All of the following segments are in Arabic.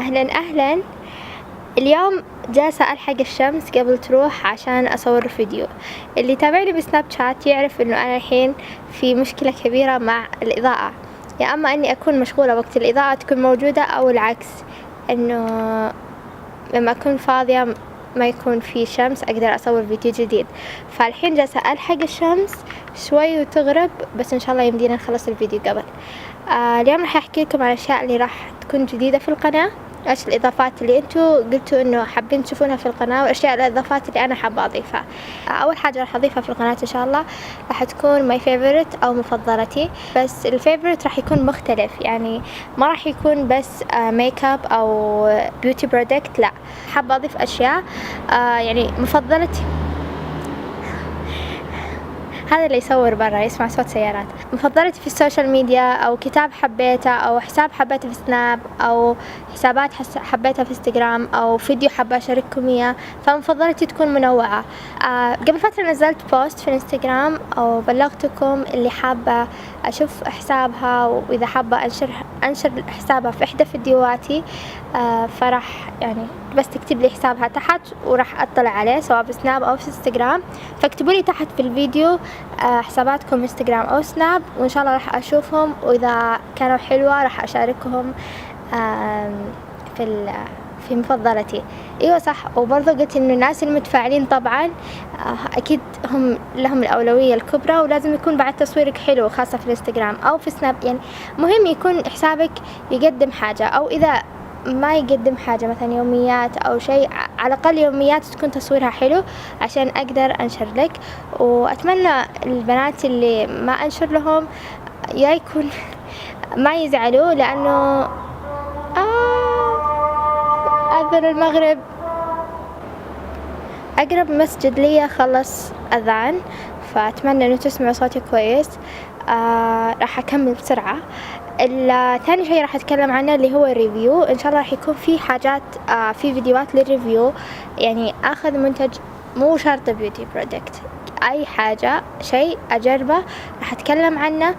أهلا أهلا. اليوم جالسة ألحق الشمس قبل تروح عشان أصور فيديو. اللي تابعني بسناب شات يعرف إنه أنا الحين في مشكلة كبيرة مع الإضاءة، يا أما إني أكون مشغولة وقت الإضاءة تكون موجودة، أو العكس إنه لما أكون فاضية ما يكون في شمس أقدر أصور فيديو جديد. فالحين جالسة ألحق الشمس شوي وتغرب، بس إن شاء الله يمدينا نخلص الفيديو قبل. اليوم راح أحكي لكم عن الأشياء اللي راح تكون جديدة في القناة، ايش الإضافات اللي انتوا قلتوا انه حابين تشوفونها في القناة، والأشياء الإضافات اللي أنا حابة أضيفها. أول حاجة راح أضيفها في القناة إن شاء الله راح تكون ماي فيفورت أو مفضلتي، بس الفيفورت راح يكون مختلف، يعني ما راح يكون بس ميك اب أو بيوتي برودكت، لا، حابة أضيف أشياء يعني مفضلتي. هذا اللي يصور برا يسمع صوت سيارات. مفضلتي في السوشيال ميديا، أو كتاب حبيته، أو حساب حبيته في سناب، أو حسابات حبيتها في انستغرام، أو فيديو حابة أشارككم إياه، فمفضلتي تكون منوعة. قبل فترة نزلت بوست في الانستغرام أو بلغتكم اللي حابة أشوف حسابها، وإذا حابة أنشر حسابها في إحدى فيديوهاتي، فرح يعني بس تكتب لي حسابها تحت وراح أطلع عليه سواء في سناب أو في انستغرام. فاكتبوا لي تحت في الفيديو حساباتكم انستغرام أو سناب، وإن شاء الله راح أشوفهم، وإذا كانوا حلوة راح أشاركهم في مفضلتي. ايوه صح. وبرضه قلت انه الناس المتفاعلين طبعا اكيد هم لهم الاولويه الكبرى، ولازم يكون بعد تصويرك حلو، خاصه في الانستغرام او في سناب. يعني مهم يكون حسابك يقدم حاجه، او اذا ما يقدم حاجه مثلا يوميات او شيء، على الاقل يوميات تكون تصويرها حلو عشان اقدر انشر لك. واتمنى البنات اللي ما انشر لهم يا يكون ما يزعلوا، لانه أذن المغرب. أقرب مسجد لي خلص أذان، فأتمنى إنه تسمعوا صوتي كويس. راح أكمل بسرعة. الثاني شيء راح أتكلم عنه اللي هو الريفيو. إن شاء الله راح يكون في حاجات في فيديوهات للريفيو، يعني أخذ منتج مو شرط بيوتي برودكت، أي حاجة شيء أجربه راح أتكلم عنه،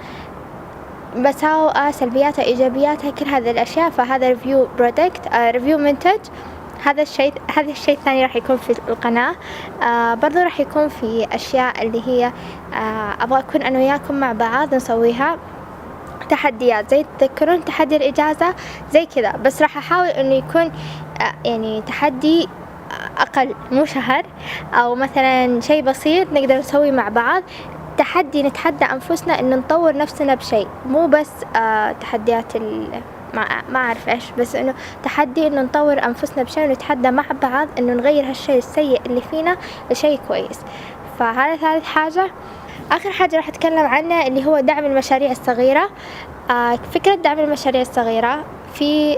مساوئه سلبياته إيجابياته كل هذه الأشياء. فهذا ريفيو برودكت، ريفيو منتج. هذا الشيء الثاني راح يكون في القناة. برضو راح يكون في أشياء اللي هي أبغى أكون أنا وياكم مع بعض نسويها، تحديات زي تذكرون تحدي الإجازة زي كذا، بس راح أحاول إنه يكون يعني تحدي أقل، مو شهر، أو مثلا شيء بسيط نقدر نسوي مع بعض. تحدي نتحدى أنفسنا إن نطور نفسنا بشيء، مو بس تحديات ما أعرف إيش، بس إنه تحدي إنه نطور أنفسنا بشيء ونتحدى مع بعض إنه نغير هالشيء السيء اللي فينا لشيء كويس. فهذا ثالث حاجة. آخر حاجة راح أتكلم عنها اللي هو دعم المشاريع الصغيرة. فكرة دعم المشاريع الصغيرة، في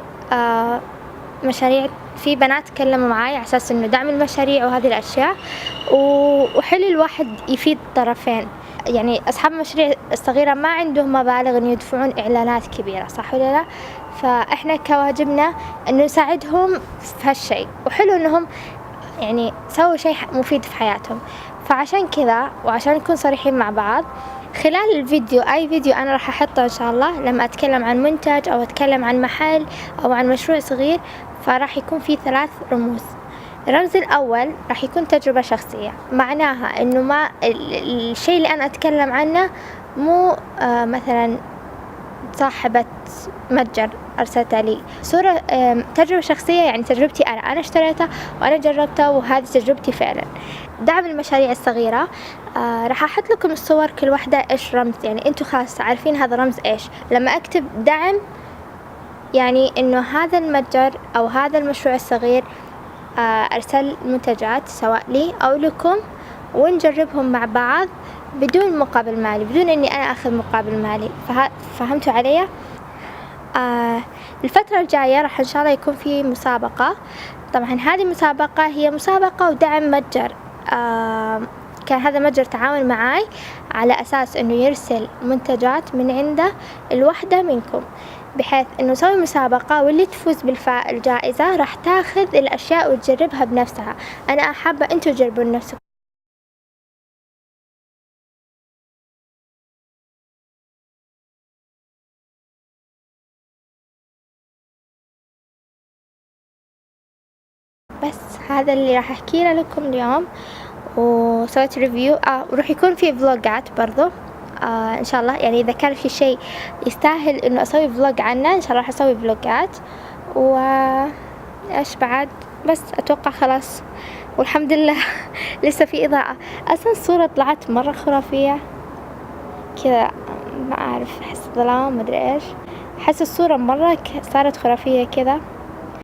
مشاريع، في بنات تكلموا معاي على أساس إنه دعم المشاريع وهذه الأشياء، وحلو الواحد يفيد طرفين. يعني أصحاب المشاريع الصغيرة ما عندهم مبالغ إنه يدفعون إعلانات كبيرة، صح ولا لا؟ فإحنا كواجبنا إنه نساعدهم في هالشيء، وحلو إنهم يعني سووا شيء مفيد في حياتهم. فعشان كذا وعشان نكون صريحين مع بعض، خلال الفيديو أي فيديو أنا راح أحطه إن شاء الله لما أتكلم عن منتج أو أتكلم عن محل أو عن مشروع صغير، فراح يكون في 3 رموز. الرمز الأول راح يكون تجربة شخصية، معناها إنه ما الشيء اللي أنا أتكلم عنه مو مثلا صاحبة متجر أرسلتها لي صورة، تجربة شخصية، يعني تجربتي أنا اشتريتها وأنا جربتها وهذه تجربتي فعلا. دعم المشاريع الصغيرة، راح أحط لكم الصور كل واحدة إيش رمز، يعني أنتوا خلاص عارفين هذا رمز إيش. لما أكتب دعم يعني إنه هذا المتجر أو هذا المشروع الصغير أرسل منتجات سواء لي أو لكم، ونجربهم مع بعض بدون مقابل مالي، بدون إني أنا أخذ مقابل مالي. فهمتوا علي؟ الفترة الجاية راح إن شاء الله يكون في مسابقة. طبعا هذه المسابقة هي مسابقة ودعم متجر. كان هذا المتجر تعاون معاي على أساس إنه يرسل منتجات من عنده الوحدة منكم، بحيث إنه نسوي مسابقة، واللي تفوز بالجائزة راح تاخذ الأشياء وتجربها بنفسها. أنا حابة أنتوا تجربون نفسكم. بس هذا اللي راح أحكيه لكم اليوم. وسويت ريفيو وراح يكون في فلوجات برضو إن شاء الله، يعني إذا كان في شيء يستاهل إنه أسوي فلوج عنه إن شاء الله راح أسوي فلوجات. إيش بعد؟ بس أتوقع خلاص والحمد لله. لسه في إضاءة، أصلا الصورة طلعت مرة خرافية كذا، ما أعرف، أحس ظلام مدري إيش، أحس الصورة مرة صارت خرافية كذا.